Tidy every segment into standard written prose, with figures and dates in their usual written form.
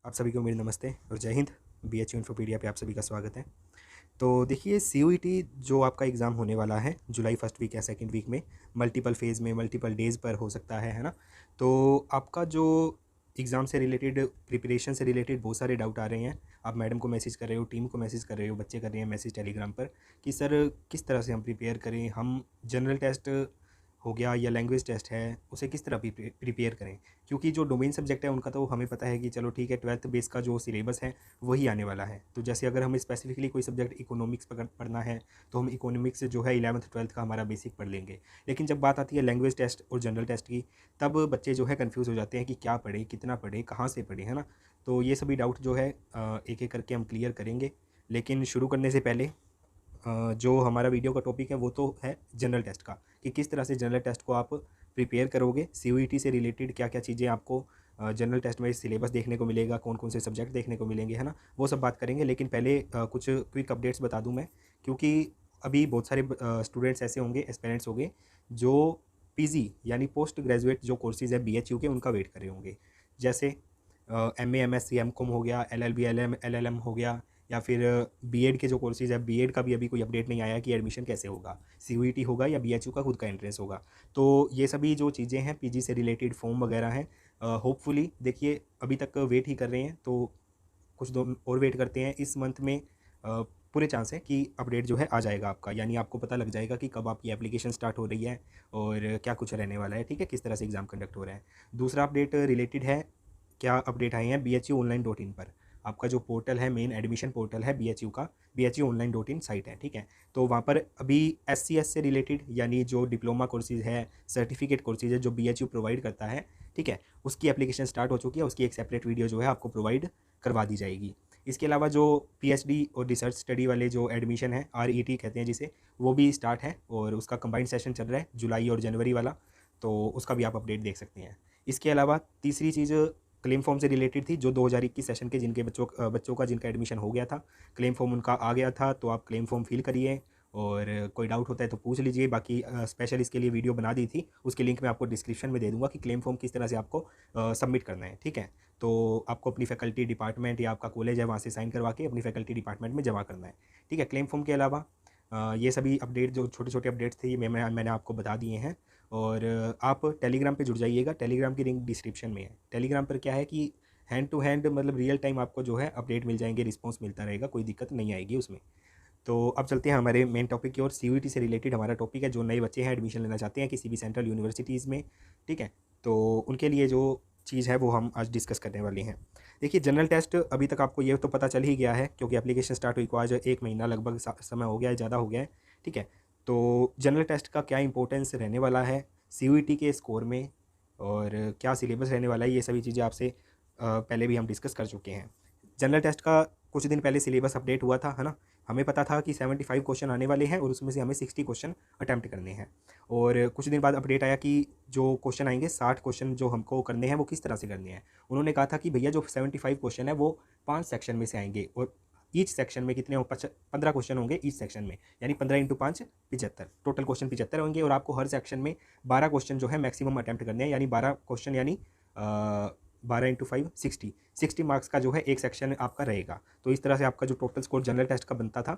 आप सभी को मेरी नमस्ते और जय हिंद। BHU इन्फोपीडिया पे आप सभी का स्वागत है। तो देखिए CUET जो आपका एग्ज़ाम होने वाला है जुलाई फर्स्ट वीक या सेकंड वीक में, मल्टीपल फेज़ में मल्टीपल डेज़ पर हो सकता है ना? तो आपका जो एग्ज़ाम से रिलेटेड प्रिपरेशन से रिलेटेड बहुत सारे डाउट आ रहे हैं। आप मैडम को मैसेज कर रहे हो, टीम को मैसेज कर रहे हो, बच्चे कर रहे हैं मैसेज टेलीग्राम पर कि सर किस तरह से हम प्रिपेयर करें, हम जनरल टेस्ट हो गया या लैंग्वेज टेस्ट है उसे किस तरह प्रिपेयर करें, क्योंकि जो डोमेन सब्जेक्ट है उनका तो हमें पता है कि चलो ठीक है 12th बेस का जो सिलेबस है वही आने वाला है। तो जैसे अगर हमें स्पेसिफिकली कोई सब्जेक्ट इकोनॉमिक्स पढ़ना है तो हम इकोनॉमिक्स जो है 11th 12th का हमारा बेसिक पढ़ लेंगे। लेकिन जब बात आती है लैंग्वेज टेस्ट और जनरल टेस्ट की, तब बच्चे जो है कन्फ्यूज़ हो जाते हैं कि क्या पढ़े, कितना पढ़े, कहाँ से पढ़े, है ना? तो ये सभी डाउट जो है एक एक करके हम क्लियर करेंगे। लेकिन शुरू करने से पहले जो हमारा वीडियो का टॉपिक है वो तो है जनरल टेस्ट का, कि किस तरह से जनरल टेस्ट को आप प्रिपेयर करोगे। CUET से रिलेटेड क्या क्या चीज़ें आपको जनरल टेस्ट में सिलेबस देखने को मिलेगा, कौन कौन से सब्जेक्ट देखने को मिलेंगे, है ना? वो सब बात करेंगे। लेकिन पहले कुछ क्विक अपडेट्स बता दूं मैं, क्योंकि अभी बहुत सारे स्टूडेंट्स ऐसे होंगे, एस्पिरेंट्स होंगे जो PG यानी पोस्ट ग्रेजुएट जो कोर्सेज़ है BHU के, उनका वेट कर रहे होंगे। जैसे MA MSc MCOM हो गया, LLB LLM हो गया, या फिर B.Ed के जो कोर्सेज़ है, B.Ed का भी अभी कोई अपडेट नहीं आया कि एडमिशन कैसे होगा, CUET होगा या BHU का खुद का एंट्रेंस होगा। तो ये सभी जो चीज़ें हैं PG से रिलेटेड फॉर्म वगैरह हैं, होपफुली देखिए अभी तक वेट ही कर रहे हैं, तो कुछ दो और वेट करते हैं। इस मंथ में पूरे चांस है कि अपडेट जो है आ जाएगा आपका, यानी आपको पता लग जाएगा कि कब आपकी एप्लीकेशन स्टार्ट हो रही है और क्या कुछ रहने वाला है, ठीक है, किस तरह से एग्ज़ाम कंडक्ट हो रहा है। दूसरा अपडेट रिलेटेड है, क्या अपडेट आए हैं BHUonline.in पर। आपका जो पोर्टल है, मेन एडमिशन पोर्टल है BHU का, BHUonline.in साइट है, ठीक है। तो वहाँ पर अभी SCS से रिलेटेड यानी जो डिप्लोमा कोर्सेज़ है, सर्टिफिकेट कोर्सेज़ है जो BHU प्रोवाइड करता है, ठीक है, उसकी एप्लीकेशन स्टार्ट हो चुकी है। उसकी एक सेपरेट वीडियो जो है आपको प्रोवाइड करवा दी जाएगी। इसके अलावा जो PhD और रिसर्च स्टडी वाले जो एडमिशन है, RET कहते हैं जिसे, वो भी स्टार्ट है और उसका कंबाइंड सेशन चल रहा है जुलाई और जनवरी वाला, तो उसका भी आप अपडेट देख सकते हैं। इसके अलावा तीसरी चीज़ क्लेम फॉर्म से रिलेटेड थी, जो 2021 सेशन के जिनके बच्चों का जिनका एडमिशन हो गया था, क्लेम फॉर्म उनका आ गया था, तो आप क्लेम फॉर्म फिल करिए और कोई डाउट होता है तो पूछ लीजिए। बाकी स्पेशल इसके लिए वीडियो बना दी थी, उसकी लिंक मैं आपको डिस्क्रिप्शन में दे दूंगा कि क्लेम फॉर्म किस तरह से आपको सबमिट करना है, ठीक है। तो आपको अपनी फैकल्टी डिपार्टमेंट या आपका कॉलेज है वहाँ से साइन करवा के अपनी फैकल्टी डिपार्टमेंट में जमा करना है, ठीक है। क्लेम फॉर्म के अलावा ये सभी अपडेट जो छोटे छोटे अपडेट्स थे ये मैंने आपको बता दिए हैं। और आप टेलीग्राम पे जुड़ जाइएगा, टेलीग्राम की लिंक डिस्क्रिप्शन में है। टेलीग्राम पर क्या है कि हैंड टू हैंड मतलब रियल टाइम आपको जो है अपडेट मिल जाएंगे, रिस्पांस मिलता रहेगा, कोई दिक्कत नहीं आएगी उसमें। तो अब चलते हैं हमारे मेन टॉपिक की ओर। CUET से रिलेटेड हमारा टॉपिक है, जो नए बच्चे हैं एडमिशन लेना चाहते हैं किसी भी सेंट्रल यूनिवर्सिटीज़ में, ठीक है, तो उनके लिए जो चीज़ है वो हम आज डिस्कस करने वाले हैं। देखिए जनरल टेस्ट अभी तक आपको ये तो पता चल ही गया है, क्योंकि एप्लीकेशन स्टार्ट हुई को आज 1 महीना लगभग समय हो गया है, ज़्यादा हो गया है, ठीक है। तो जनरल टेस्ट का क्या इंपॉर्टेंस रहने वाला है CUET के स्कोर में, और क्या सिलेबस रहने वाला है, ये सभी चीज़ें आपसे पहले भी हम डिस्कस कर चुके हैं। जनरल टेस्ट का कुछ दिन पहले सिलेबस अपडेट हुआ था, है ना? हमें पता था कि 75 क्वेश्चन आने वाले हैं और उसमें से हमें 60 क्वेश्चन अटैम्प्ट करने हैं। और कुछ दिन बाद अपडेट आया कि जो क्वेश्चन आएंगे 60 क्वेश्चन जो हमको करने हैं वो किस तरह से करने हैं। उन्होंने कहा था कि भैया जो 75 क्वेश्चन है वो 5 सेक्शन में से आएंगे, और ईच सेक्शन में कितने 15 क्वेश्चन होंगे ईच सेक्शन में, यानी 15 × 5 75, टोटल क्वेश्चन 75 होंगे। और आपको हर सेक्शन में 12 क्वेश्चन जो है मैक्सिमम अटैम्प्ट करने हैं, यानी 12 क्वेश्चन यानी 12 × 5 60 मार्क्स का जो है एक सेक्शन आपका रहेगा। तो इस तरह से आपका जो टोटल स्कोर जनरल टेस्ट का बनता था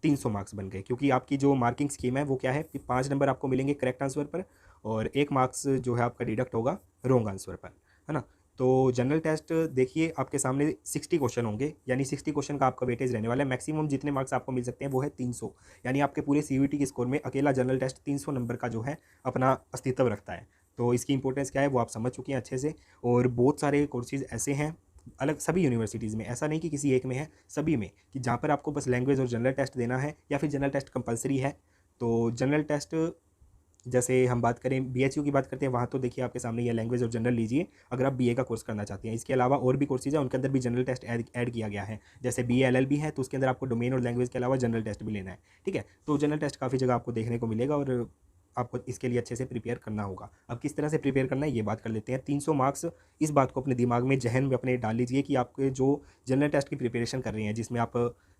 300 मार्क्स बन गए, क्योंकि आपकी जो मार्किंग स्कीम है वो क्या है कि 5 नंबर आपको मिलेंगे करेक्ट आंसर पर और 1 मार्क्स जो है आपका डिडक्ट होगा रॉन्ग आंसर पर, है ना। तो जनरल टेस्ट देखिए आपके सामने 60 क्वेश्चन होंगे, यानी 60 क्वेश्चन का आपका वेटेज रहने वाला है। मैक्सिमम जितने मार्क्स आपको मिल सकते हैं वो है 300, यानी आपके पूरे CUET के स्कोर में अकेला जनरल टेस्ट 300 नंबर का जो है अपना अस्तित्व रखता है। तो इसकी इंपॉर्टेंस क्या है वो आप समझ चुके हैं अच्छे से। और बहुत सारे कोर्सेज़ ऐसे हैं अलग सभी यूनिवर्सिटीज़ में, ऐसा नहीं कि किसी एक में है, सभी में, कि जहाँ पर आपको बस लैंग्वेज और जनरल टेस्ट देना है या फिर जनरल टेस्ट कंपलसरी है। तो जनरल टेस्ट जैसे हम बात करें BHU की बात करते हैं, वहाँ तो देखिए आपके सामने ये लैंग्वेज और जनरल लीजिए अगर आप BA का कोर्स करना चाहते हैं। इसके अलावा और भी कोर्सेज हैं उनके अंदर भी जनरल टेस्ट ऐड किया गया है। जैसे BA LLB है तो उसके अंदर आपको डोमेन और लैंग्वेज के अलावा जनरल टेस्ट भी लेना है, ठीक है। तो जनरल टेस्ट काफ़ी जगह आपको देखने को मिलेगा और आपको इसके लिए अच्छे से प्रिपेयर करना होगा। अब किस तरह से प्रिपेयर करना है ये बात कर लेते हैं। 300 मार्क्स, इस बात को अपने दिमाग में जहन में अपने डाल लीजिए कि आपके जो जनरल टेस्ट की प्रिपरेशन कर रहे हैं, जिसमें आप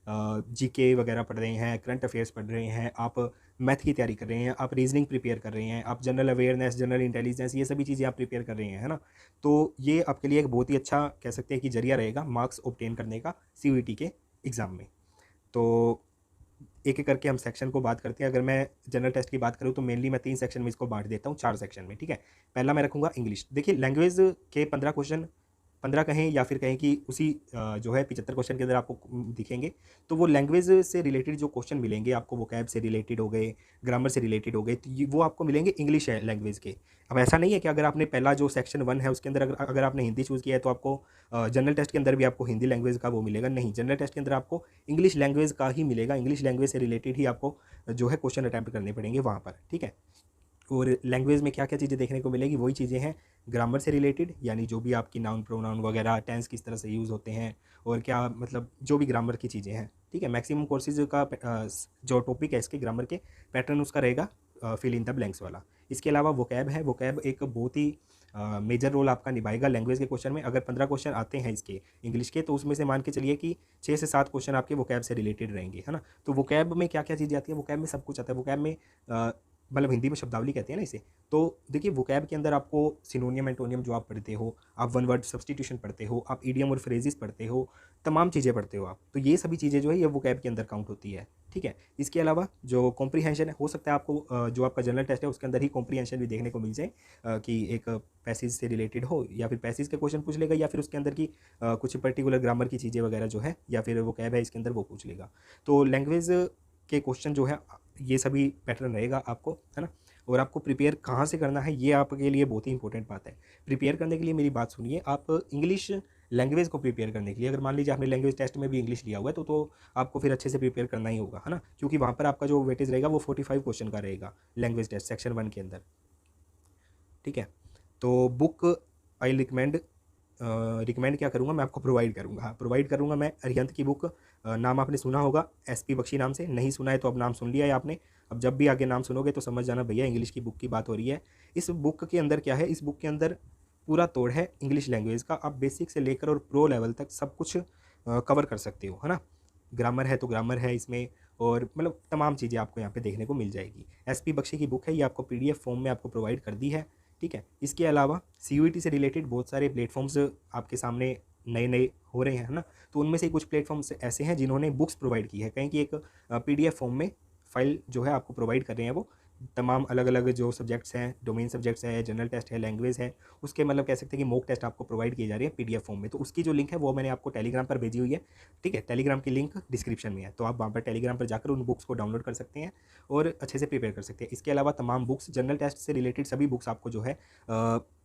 जीके वगैरह पढ़ रहे हैं, करंट अफेयर्स पढ़ रहे हैं, आप मैथ की तैयारी कर रहे हैं, आप रीजनिंग प्रिपेयर कर रहे हैं, आप जनरल अवेयरनेस, जनरल इंटेलिजेंस, ये सभी चीज़ें आप प्रिपेयर कर रहे हैं, है ना। तो ये आपके लिए एक बहुत ही अच्छा कह सकते हैं कि जरिया रहेगा मार्क्स ऑब्टेन करने का सीयूईटी के एग्ज़ाम में। तो एक एक करके हम सेक्शन को बात करते हैं। अगर मैं जनरल टेस्ट की बात करूँ तो मेनली मैं 3 सेक्शन में इसको बांट देता हूँ, 4 सेक्शन में, ठीक है। पहला मैं रखूँगा इंग्लिश। देखिए लैंग्वेज के 15 क्वेश्चन, 15 कहें या फिर कहें कि उसी जो है 75 क्वेश्चन के अंदर आपको दिखेंगे। तो वो लैंग्वेज से रिलेटेड जो क्वेश्चन मिलेंगे आपको, वोकैब से रिलेटेड हो गए, ग्रामर से रिलेटेड हो गए, तो वो आपको मिलेंगे इंग्लिश है लैंग्वेज के। अब ऐसा नहीं है कि अगर आपने पहला जो सेक्शन 1 है उसके अंदर अगर आपने हिंदी चूज़ किया है तो आपको जनरल टेस्ट के अंदर भी आपको हिंदी लैंग्वेज का वो मिलेगा, नहीं। जनरल टेस्ट के अंदर आपको इंग्लिश लैंग्वेज का ही मिलेगा, इंग्लिश लैंग्वेज से रिलेटेड ही आपको जो है क्वेश्चन अटैम्प्ट करने पड़ेंगे वहाँ पर, ठीक है। और लैंग्वेज में क्या क्या चीज़ें देखने को मिलेगी, वही चीज़ें हैं ग्रामर से रिलेटेड, यानी जो भी आपकी नाउन प्रोनाउन वगैरह, टेंस किस तरह से यूज़ होते हैं और क्या मतलब जो भी ग्रामर की चीज़ें हैं, ठीक है। मैक्सिमम कोर्सेज का जो टॉपिक है इसके ग्रामर के, पैटर्न उसका रहेगा फिल इन द ब्लैंक्स वाला। इसके अलावा वोकैब है, वोकैब एक बहुत ही मेजर रोल आपका निभाएगा लैंग्वेज के क्वेश्चन में। अगर 15 क्वेश्चन आते हैं इसके इंग्लिश के, तो उसमें से मान के चलिए कि 6 से 7 क्वेश्चन आपके वोकैब से रिलेटेड रहेंगे, है ना। तो वोकैब में क्या क्या चीज़ें आती है, वोकैब में सब कुछ आता है। वोकैब में मतलब हिंदी में शब्दावली कहते हैं ना इसे। तो देखिए वोकैब के अंदर आपको सिनोनियम एंटोनियम जो आप पढ़ते हो, आप वन वर्ड सब्स्टिट्यूशन पढ़ते हो, आप ईडियम और फ्रेजेस पढ़ते हो, तमाम चीज़ें पढ़ते हो आप, तो ये सभी चीज़ें जो है ये वोकैब के अंदर काउंट होती है, ठीक है। इसके अलावा जो कॉम्प्रीहेंशन है, हो सकता है आपको जो आपका जनरल टेस्ट है उसके अंदर ही कॉम्प्रीहेंशन भी देखने को मिल जाए, कि एक पैसेज से रिलेटेड हो, या फिर पैसेज के क्वेश्चन पूछ लेगा, या फिर उसके अंदर की कुछ पर्टिकुलर ग्रामर की चीज़ें वगैरह जो है, या फिर वोकैब है इसके अंदर वो पूछ लेगा। तो लैंग्वेज के क्वेश्चन जो है ये सभी पैटर्न रहेगा आपको, है ना। और आपको प्रिपेयर कहाँ से करना है ये आपके लिए बहुत ही इंपॉर्टेंट बात है। प्रिपेयर करने के लिए मेरी बात सुनिए, आप इंग्लिश लैंग्वेज को प्रिपेयर करने के लिए, अगर मान लीजिए आपने लैंग्वेज टेस्ट में भी इंग्लिश लिया हुआ है तो आपको फिर अच्छे से प्रिपेयर करना ही होगा, है ना। क्योंकि वहाँ पर आपका जो वेटेज रहेगा वो 45 क्वेश्चन का रहेगा लैंग्वेज टेस्ट सेक्शन 1 के अंदर, ठीक है। तो बुक आई रिकमेंड क्या करूँगा, मैं आपको प्रोवाइड करूँगा, हाँ प्रोवाइड करूँगा मैं अरिहंत की बुक। नाम आपने सुना होगा एसपी बख्शी नाम से, नहीं सुना है तो अब नाम सुन लिया है आपने। अब जब भी आगे नाम सुनोगे तो समझ जाना भैया इंग्लिश की बुक की बात हो रही है। इस बुक के अंदर क्या है, इस बुक के अंदर पूरा तोड़ है इंग्लिश लैंग्वेज का। आप बेसिक से लेकर और प्रो लेवल तक सब कुछ कवर कर सकते हो, है ना। ग्रामर है तो ग्रामर है इसमें, और मतलब तमाम चीज़ें आपको यहाँ पे देखने को मिल जाएगी। एसपी बख्शी की बुक है, ये आपको पीडीएफ फॉर्म में आपको प्रोवाइड कर दी है, ठीक है। इसके अलावा सीयूईटी से रिलेटेड बहुत सारे प्लेटफॉर्म्स आपके सामने नए नए हो रहे हैं, है ना। तो उनमें से कुछ प्लेटफॉर्म्स ऐसे हैं जिन्होंने बुक्स प्रोवाइड की है, कहीं कि एक पीडीएफ फॉर्म में फाइल जो है आपको प्रोवाइड कर रहे हैं। वो तमाम अलग अलग जो सब्जेक्ट्स हैं, डोमेन सब्जेक्ट्स है, जनरल टेस्ट है, लैंग्वेज है, उसके मतलब कह सकते हैं कि मॉक टेस्ट आपको प्रोवाइड किए जा रहे हैं पीडीएफ फॉर्म में। तो उसकी जो लिंक है वो मैंने आपको टेलीग्राम पर भेजी हुई है, ठीक है। टेलीग्राम की लिंक डिस्क्रिप्शन में है, तो आप वहाँ पर टेलीग्राम पर जाकर उन बुक्स को डाउनलोड कर सकते हैं और अच्छे से प्रिपेयर कर सकते हैं। इसके अलावा तमाम बुक्स, जनरल टेस्ट से रिलेटेड सभी बुक्स आपको जो है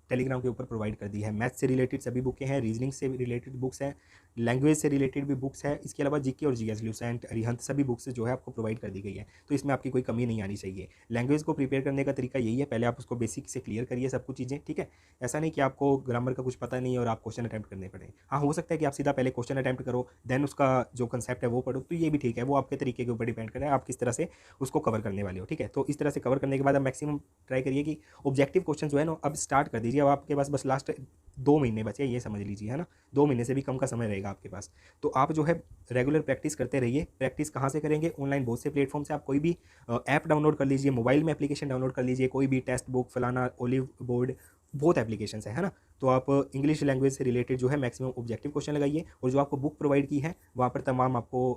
टेलीग्राम के ऊपर प्रोवाइड कर दी है। मैथ से रिलेटेड सभी बुकें हैं, रीजनिंग से रिलेटेड बुक्स हैं, लैंग्वेज से रिलेटेड भी बुक्स है। इसके अलावा जीके और जीएस, ल्यूसेंट, अरिहंत सभी बुक्स जो है आपको प्रोवाइड कर दी गई है। तो इसमें आपकी कोई कमी नहीं आनी चाहिए। लैंग्वेज को प्रिपेयर करने का तरीका यही है, पहले आप उसको बेसिक से क्लियर करिए सब कुछ चीज़ें, ठीक है। ऐसा नहीं कि आपको ग्रामर का कुछ पता नहीं है और आप क्वेश्चन अटैम्प्ट करने पड़े। हाँ, हो सकता है कि आप सीधा पहले क्वेश्चन अटैम्प्ट करो, देन उसका जो कंसेप्ट है वो पढ़ो, तो ये भी ठीक है। वो आपके तरीके के ऊपर डिपेंड करे आप किस तरह से उसको कवर करने वाले हो, ठीक है। तो इस तरह से कवर करने के बाद आप मैक्सिमम ट्राई करिए कि ऑब्जेक्टिव क्वेश्चन जो है ना अब स्टार्ट कर दीजिए। अब आपके पास बस लास्ट 2 महीने बचे, ये समझ लीजिए, है ना। 2 महीने से भी कम का समय रहेगा आपके पास। तो आप जो है रेगुलर प्रैक्टिस करते रहिए। प्रैक्टिस कहाँ से करेंगे, ऑनलाइन बहुत से प्लेटफॉर्म से। आप कोई भी ऐप डाउनलोड कर लीजिए, मोबाइल में एप्लीकेशन डाउनलोड कर लीजिए, कोई भी टेक्स्ट बुक फलाना, ओलिव बोर्ड, बहुत एप्लीकेशन है ना। तो आप इंग्लिश लैंग्वेज से रिलेटेड जो है मैक्सिमम ऑब्जेक्टिव क्वेश्चन लगाइए, और जो आपको बुक प्रोवाइड की है वहाँ पर तमाम आपको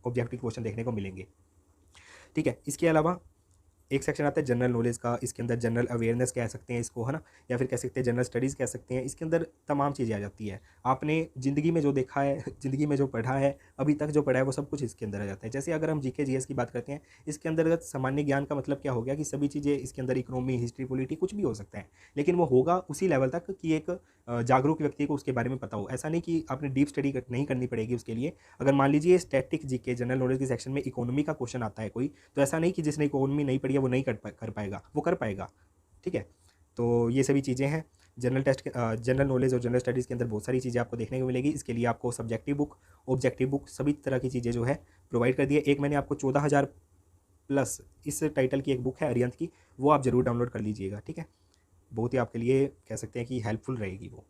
ऑब्जेक्टिव क्वेश्चन देखने को मिलेंगे, ठीक है। इसके अलावा एक सेक्शन आता है जनरल नॉलेज का, इसके अंदर जनरल अवेयरनेस कह सकते हैं इसको, है ना, या फिर कह सकते हैं जनरल स्टडीज़ कह सकते हैं। इसके अंदर तमाम चीज़ें आ जाती है। आपने ज़िंदगी में जो देखा है, ज़िंदगी में जो पढ़ा है, अभी तक जो पढ़ा है वो सब कुछ इसके अंदर आ जाता है। जैसे अगर हम जीके जीएस की बात करते हैं, इसके अंतर्गत सामान्य ज्ञान का मतलब क्या हो गया कि सभी चीज़ें इसके अंदर, इकोनॉमी, हिस्ट्री, पॉलिटी, कुछ भी हो सकता है, लेकिन वो होगा उसी लेवल तक कि एक जागरूक व्यक्ति को उसके बारे में पता हो। ऐसा नहीं कि आपने डीप स्टडी नहीं करनी पड़ेगी उसके लिए। अगर मान लीजिए स्टैटिक जीके जनरल नॉलेज के सेक्शन में इकोनॉमी का क्वेश्चन आता है कोई, तो ऐसा नहीं कि जिसने इकोनॉमी नहीं पढ़ी है वो नहीं कर पाएगा, वो कर पाएगा, ठीक है। तो ये सभी चीज़ें हैं जनरल टेस्ट के, जनरल नॉलेज और जनरल स्टडीज़ के अंदर बहुत सारी चीज़ें आपको देखने को मिलेगी। इसके लिए आपको सब्जेक्टिव बुक, ऑब्जेक्टिव बुक, सभी तरह की चीज़ें जो है प्रोवाइड कर दी है। एक मैंने आपको 14,000 प्लस इस टाइटल की एक बुक है अरिहंत की, वो आप ज़रूर डाउनलोड कर लीजिएगा, ठीक है। बहुत ही आपके लिए कह सकते हैं कि हेल्पफुल रहेगी वो।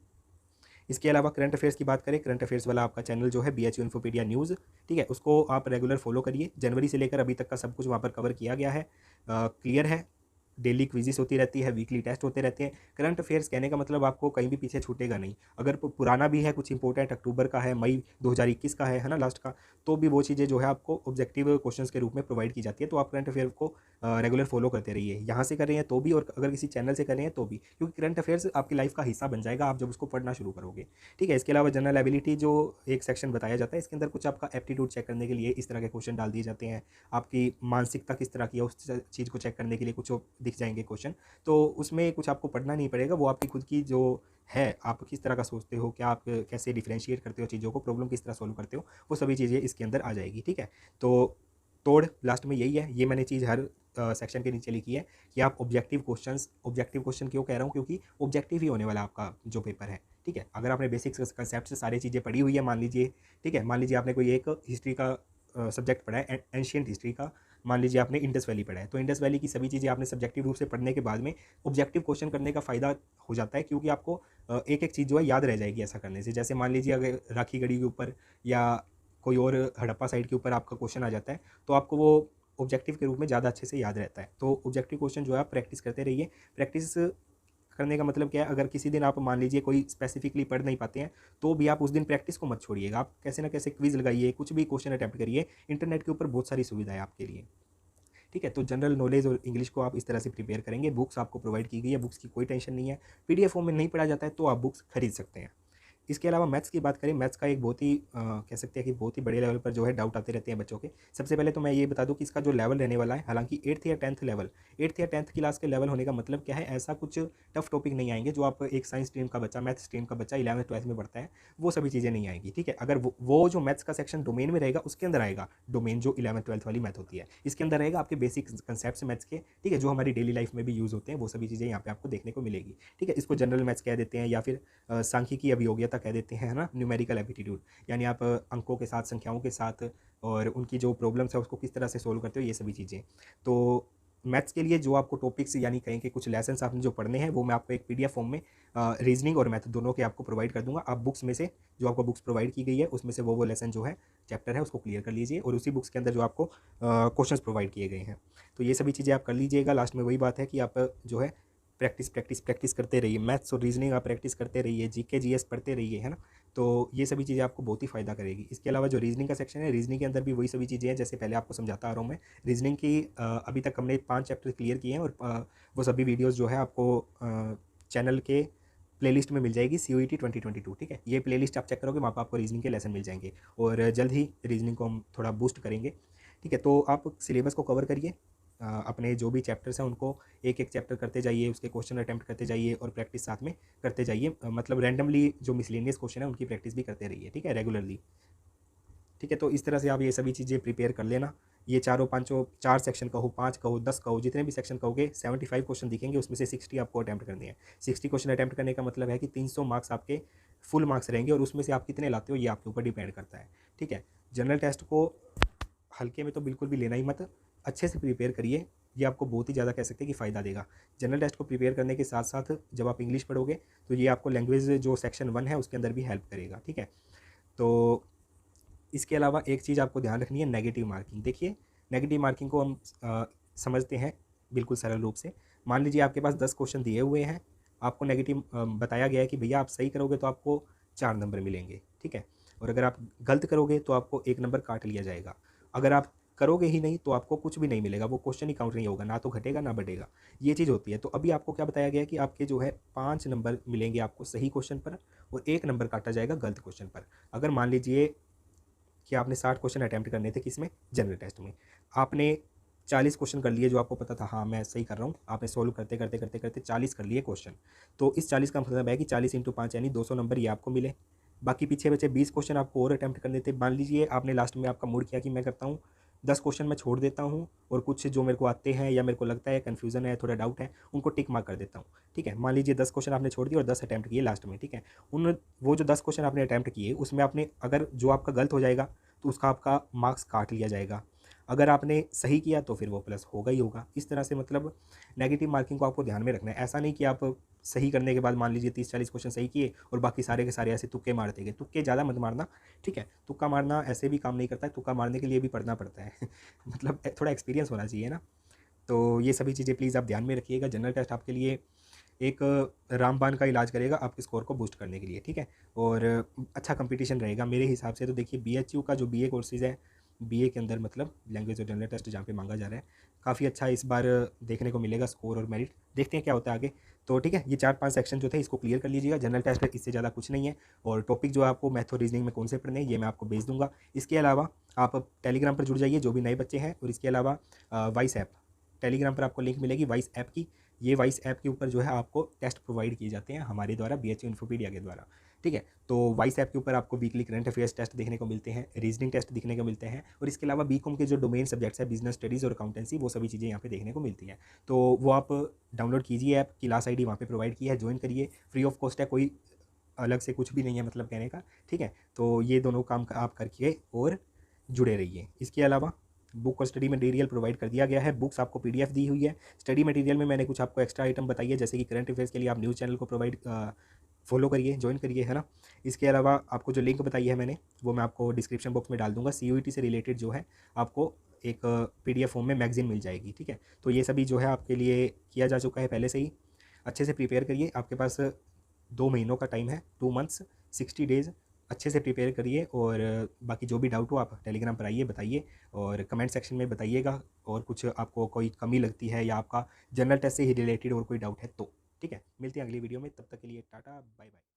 इसके अलावा करंट अफेयर्स की बात करें, करंट अफेयर्स वाला आपका चैनल जो है BHU इन्फोपीडिया न्यूज़, ठीक है, उसको आप रेगुलर फॉलो करिए। जनवरी से लेकर अभी तक का सब कुछ वहाँ पर कवर किया गया है, क्लियर है। डेली क्विज़ेस होती रहती है, वीकली टेस्ट होते रहते हैं। करंट अफेयर्स कहने का मतलब आपको कहीं भी पीछे छूटेगा नहीं। अगर पुराना भी है कुछ इंपॉर्टेंट, अक्टूबर का है, मई 2021 का है ना लास्ट का, तो भी वो चीज़ें जो है आपको ऑब्जेक्टिव क्वेश्चंस के रूप में प्रोवाइड की जाती है। तो आप करंट अफेयर को रेगुलर फॉलो करते रहिए, यहाँ से कर रहे हैं तो भी और अगर किसी चैनल से कर रहे हैं तो भी, क्योंकि करंट अफेयर्स आपकी लाइफ का हिस्सा बन जाएगा आप जब उसको पढ़ना शुरू करोगे, ठीक है। इसके अलावा जनरल एबिलिटी जो एक सेक्शन बताया जाता है, इसके अंदर कुछ आपका एप्टीट्यूड चेक करने के लिए इस तरह के क्वेश्चन डाल दिए जाते हैं। आपकी मानसिकता किस तरह की है उस चीज़ को चेक करने के लिए कुछ दिख जाएंगे क्वेश्चन। तो उसमें कुछ आपको पढ़ना नहीं पड़ेगा, वो आपकी खुद की जो है, आप किस तरह का सोचते हो, क्या आप कैसे डिफरेंशिएट करते हो चीज़ों को, प्रॉब्लम किस तरह सॉल्व करते हो, वो सभी चीज़ें इसके अंदर आ जाएगी, ठीक है। तो तोड़ लास्ट में यही है, ये मैंने चीज़ हर सेक्शन के नीचे लिखी है कि आप ऑब्जेक्टिव क्वेश्चन क्यों कह रहा हूँ, क्योंकि ऑब्जेक्टिव ही होने वाला आपका जो पेपर है, ठीक है। अगर आपने बेसिक्स कंसेप्ट से सारी चीज़ें पढ़ी हुई है, मान लीजिए, ठीक है, मान लीजिए आपने कोई एक हिस्ट्री का सब्जेक्ट पढ़ा है, एंशियंट हिस्ट्री का, मान लीजिए आपने इंडस वैली पढ़ा है, तो इंडस वैली की सभी चीज़ें आपने सब्जेक्टिव रूप से पढ़ने के बाद में ऑब्जेक्टिव क्वेश्चन करने का फ़ायदा हो जाता है, क्योंकि आपको एक एक चीज़ जो है याद रह जाएगी ऐसा करने से। जैसे मान लीजिए अगर राखी गढ़ी के ऊपर या कोई और हड़प्पा साइड के ऊपर आपका क्वेश्चन आ जाता है, तो आपको वो ऑब्जेक्टिव के रूप में ज़्यादा अच्छे से याद रहता है। तो ऑब्जेक्टिव क्वेश्चन जो है आप प्रैक्टिस करते रहिए। प्रैक्टिस करने का मतलब क्या है, अगर किसी दिन आप मान लीजिए कोई स्पेसिफिकली पढ़ नहीं पाते हैं, तो भी आप उस दिन प्रैक्टिस को मत छोड़िएगा, आप कैसे ना कैसे क्विज लगाइए, कुछ भी क्वेश्चन अटैम्प्ट करिए। इंटरनेट के ऊपर बहुत सारी सुविधा है आपके लिए, ठीक है। तो जनरल नॉलेज और इंग्लिश को आप इस तरह से प्रिपेयर करेंगे। बुक्स आपको प्रोवाइड की गई है, बुक्स की कोई टेंशन नहीं है। PDF फॉर्म में नहीं पढ़ा जाता है तो आप बुक्स खरीद सकते हैं। इसके अलावा मैथ्स की बात करें, मैथ्स का एक बहुत ही कह सकते हैं कि बहुत ही बड़े लेवल पर जो है डाउट आते रहते हैं बच्चों के। सबसे पहले तो मैं ये बता दूं कि इसका जो लेवल रहने वाला है, हालांकि 8th या 10th लेवल, 8th या 10th क्लास के लेवल होने का मतलब क्या है, ऐसा कुछ टफ टॉपिक नहीं आएंगे जो आप एक साइंस स्ट्रीम का बच्चा, मैथ्स स्ट्रीम का बच्चा 11th 12th में पढ़ता है, वो सभी चीज़ें नहीं आएंगी, ठीक है। अगर वो जो मैथ्स का सेक्शन डोमेन में रहेगा उसके अंदर आएगा, डोमेन जो 11th 12th वाली मैथ होती है, इसके अंदर रहेगा आपके बेसिक कंसेप्ट मैथ्स के, ठीक है, जो हमारी डेली लाइफ में भी यूज़ होते हैं, वो सभी चीज़ें यहाँ पे आपको देखने को मिलेगी, ठीक है। इसको जनरल मैथ्स कह देते हैं या फिर सांख्यिकी अभियोग्यता कह देते हैं, है ना, न्यूमेरिकल एप्टीट्यूड, यानी आप अंकों के साथ, संख्याओं के साथ और उनकी जो प्रॉब्लम्स है उसको किस तरह से सोल्व करते हो, ये सभी चीज़ें। तो मैथ्स के लिए जो आपको टॉपिक्स यानी कहीं के कुछ लेसन्स आपने जो पढ़ने हैं, वो मैं आपको एक PDF फॉर्म में रीजनिंग और मैथ दोनों के आपको प्रोवाइड कर दूंगा। आप बुक्स में से जो आपको बुक्स प्रोवाइड की गई है उसमें से वो लेसन जो है, चैप्टर है, उसको क्लियर कर लीजिए, और उसी बुक्स के अंदर जो आपको क्वेश्चंस प्रोवाइड किए गए हैं, तो ये सभी चीज़ें आप कर लीजिएगा। लास्ट में वही बात है कि आप जो है प्रैक्टिस करते रहिए, मैथ्स और रीजनिंग आप प्रैक्टिस करते रहिए, GK GS पढ़ते रहिए, है ना। तो ये सभी चीज़ें आपको बहुत ही फ़ायदा करेगी। इसके अलावा जो रीजनिंग का सेक्शन है, रीजनिंग के अंदर भी वही सभी चीज़ें हैं जैसे पहले आपको समझाता आ रहा हूँ मैं। रीजनिंग की अभी तक हमने 5 चैप्टर क्लियर किए हैं, और वो सभी वीडियोज़ जो है आपको चैनल के प्लेलिस्ट में मिल जाएगी, CUET 2022, ठीक है। ये प्लेलिस्ट आप चेक करोगे, वहाँ पर आपको रीजनिंग के लेसन मिल जाएंगे, और जल्द ही रीजनिंग को हम थोड़ा बूस्ट करेंगे, ठीक है। तो आप सिलेबस को कवर करिए, अपने जो भी चैप्टर्स हैं उनको एक एक चैप्टर करते जाइए, उसके क्वेश्चन अटैम्प्ट करते जाइए और प्रैक्टिस साथ में करते जाइए। मतलब रैंडमली जो मिसलेनियस क्वेश्चन है उनकी प्रैक्टिस भी करते रहिए, ठीक है, रेगुलरली, ठीक है। तो इस तरह से आप ये सभी चीज़ें प्रिपेयर कर लेना। ये चारों पाँचों, 4 सेक्शन कहो, 5 कहो, 10 कहो, जितने भी सेक्शन कहोगे, 75 क्वेश्चन दिखेंगे, उसमें से 60 आपको अटैम्प्ट करने हैं। 60 क्वेश्चन अटैम्प्ट करने का मतलब है कि 300 मार्क्स आपके फुल मार्क्स रहेंगे, और उसमें से आप कितने लाते हो ये आपके ऊपर डिपेंड करता है, ठीक है। जनरल टेस्ट को हल्के में तो बिल्कुल भी लेना ही मत, अच्छे से प्रिपेयर करिए, ये आपको बहुत ही ज़्यादा कह सकते हैं कि फ़ायदा देगा। जनरल टेस्ट को प्रिपेयर करने के साथ साथ जब आप इंग्लिश पढ़ोगे तो ये आपको लैंग्वेज जो सेक्शन 1 है उसके अंदर भी हेल्प करेगा, ठीक है। तो इसके अलावा एक चीज़ आपको ध्यान रखनी है, नेगेटिव मार्किंग। देखिए, नेगेटिव मार्किंग को हम समझते हैं बिल्कुल सरल रूप से। मान लीजिए आपके पास 10 क्वेश्चन दिए हुए हैं, आपको नेगेटिव बताया गया है कि भैया आप सही करोगे तो आपको 4 नंबर मिलेंगे, ठीक है, और अगर आप गलत करोगे तो आपको 1 नंबर काट लिया जाएगा। अगर आप करोगे ही नहीं तो आपको कुछ भी नहीं मिलेगा, वो क्वेश्चन ही काउंट नहीं होगा, ना तो घटेगा ना बढ़ेगा, ये चीज़ होती है। तो अभी आपको क्या बताया गया है कि आपके जो है 5 नंबर मिलेंगे आपको सही क्वेश्चन पर, और 1 नंबर काटा जाएगा गलत क्वेश्चन पर। अगर मान लीजिए कि आपने 60 क्वेश्चन अटैम्प्ट करने थे, किसमें, जनरल टेस्ट में, आपने 40 क्वेश्चन कर लिए जो आपको पता था, हाँ मैं सही कर रहा हूँ, आपने सोल्व करते करते करते करते 40 कर लिए क्वेश्चन, तो इस 40 का मतलब है कि 40 × 5 यानी 200 नंबर ये आपको मिले। बाकी पीछे बचे 20 क्वेश्चन आपको और अटैम्प्ट करने थे। मान लीजिए आपने लास्ट में आपका मूड किया कि मैं करता हूँ 10 क्वेश्चन मैं छोड़ देता हूँ, और कुछ जो मेरे को आते हैं या मेरे को लगता है कन्फ्यूज़न है, थोड़ा डाउट है, उनको टिक मार्क कर देता हूँ, ठीक है। मान लीजिए 10 क्वेश्चन आपने छोड़ दिए और 10 अटैम्प्ट किए लास्ट में, ठीक है। वो जो 10 क्वेश्चन आपने अटैम्प्ट किए उसमें आपने, अगर जो आपका गलत हो जाएगा तो उसका आपका मार्क्स काट लिया जाएगा। अगर आपने सही किया तो फिर वो प्लस होगा ही होगा। इस तरह से मतलब नेगेटिव मार्किंग को आपको ध्यान में रखना है। ऐसा नहीं कि आप सही करने के बाद मान लीजिए 30-40 क्वेश्चन सही किए और बाकी सारे के सारे ऐसे तुक्के मारते गए। तुक्के ज़्यादा मत मारना, ठीक है। तुक्का मारना ऐसे भी काम नहीं करता है, तुक्का मारने के लिए भी पढ़ना पड़ता है मतलब थोड़ा एक्सपीरियंस होना चाहिए ना। तो ये सभी चीज़ें प्लीज़ आप ध्यान में रखिएगा। जनरल टेस्ट आपके लिए एक रामबाण का इलाज करेगा आपके स्कोर को बूस्ट करने के लिए, ठीक है। और अच्छा कंपटीशन रहेगा मेरे हिसाब से। तो देखिए बीएचयू का जो बीए कोर्सेज़ है, बीए के अंदर मतलब लैंग्वेज और जनरल टेस्ट जहाँ पे मांगा जा रहा है, काफ़ी अच्छा इस बार देखने को मिलेगा स्कोर और मेरिट। देखते हैं क्या होता है आगे। तो ठीक है, ये 4-5 सेक्शन जो थे इसको क्लियर कर लीजिएगा। जनरल टेस्ट है, इससे ज़्यादा कुछ नहीं है। और टॉपिक जो है आपको मैथ और रीजनिंग में कौन से पढ़ने हैं ये मैं आपको भेज दूंगा। इसके अलावा आप टेलीग्राम पर जुड़ जाइए जो भी नए बच्चे हैं। और इसके अलावा वॉइस ऐप, टेलीग्राम पर आपको लिंक मिलेगी वॉइस ऐप की। ये वॉइस ऐप के ऊपर जो है आपको टेस्ट प्रोवाइड किए जाते हैं हमारे द्वारा, बीएचयू इन्फोपीडिया के द्वारा, ठीक है। तो वॉइस ऐप के ऊपर आपको वीकली करंट अफेयर्स टेस्ट देखने को मिलते हैं, रीजनिंग टेस्ट देखने को मिलते हैं। और इसके अलावा बीकॉम के जो डोमेन सब्जेक्ट्स है, बिजनेस स्टडीज़ और अकाउंटेंसी, वो सभी चीज़ें यहाँ पे देखने को मिलती हैं। तो वो आप डाउनलोड कीजिए ऐप, क्लास आईडी वहाँ पे प्रोवाइड की है, ज्वाइन करिए। फ्री ऑफ कॉस्ट है, कोई अलग से कुछ भी नहीं है मतलब कहने का, ठीक है। तो ये दोनों काम आप करके और जुड़े रहिए। इसके अलावा बुक और स्टडी मटेरियल प्रोवाइड कर दिया गया है। बुक्स आपको पीडीएफ दी हुई है। स्टडी मटेरियल में मैंने कुछ आपको एक्स्ट्रा आइटम बताई है, जैसे कि करंट अफेयर्स के लिए आप न्यूज़ चैनल को प्रोवाइड फॉलो करिए, ज्वाइन करिए, है ना। इसके अलावा आपको जो लिंक बताई है मैंने, वो मैं आपको डिस्क्रिप्शन बॉक्स में डाल दूंगा। सीयूईटी से रिलेटेड जो है आपको एक पीडीएफ फॉर्म में मैगजीन मिल जाएगी, ठीक है। तो ये सभी जो है आपके लिए किया जा चुका है पहले से ही। अच्छे से प्रिपेयर करिए, आपके पास 2 महीनों का टाइम है, 2 मंथ्स 60 डेज़। अच्छे से प्रिपेयर करिए। और बाकी जो भी डाउट हो आप टेलीग्राम पर आइए, बताइए और कमेंट सेक्शन में बताइएगा। और कुछ आपको कोई कमी लगती है या आपका जनरल टेस्ट से ही रिलेटेड और कोई डाउट है तो, ठीक है। मिलते हैं अगली वीडियो में, तब तक के लिए टाटा बाय बाय।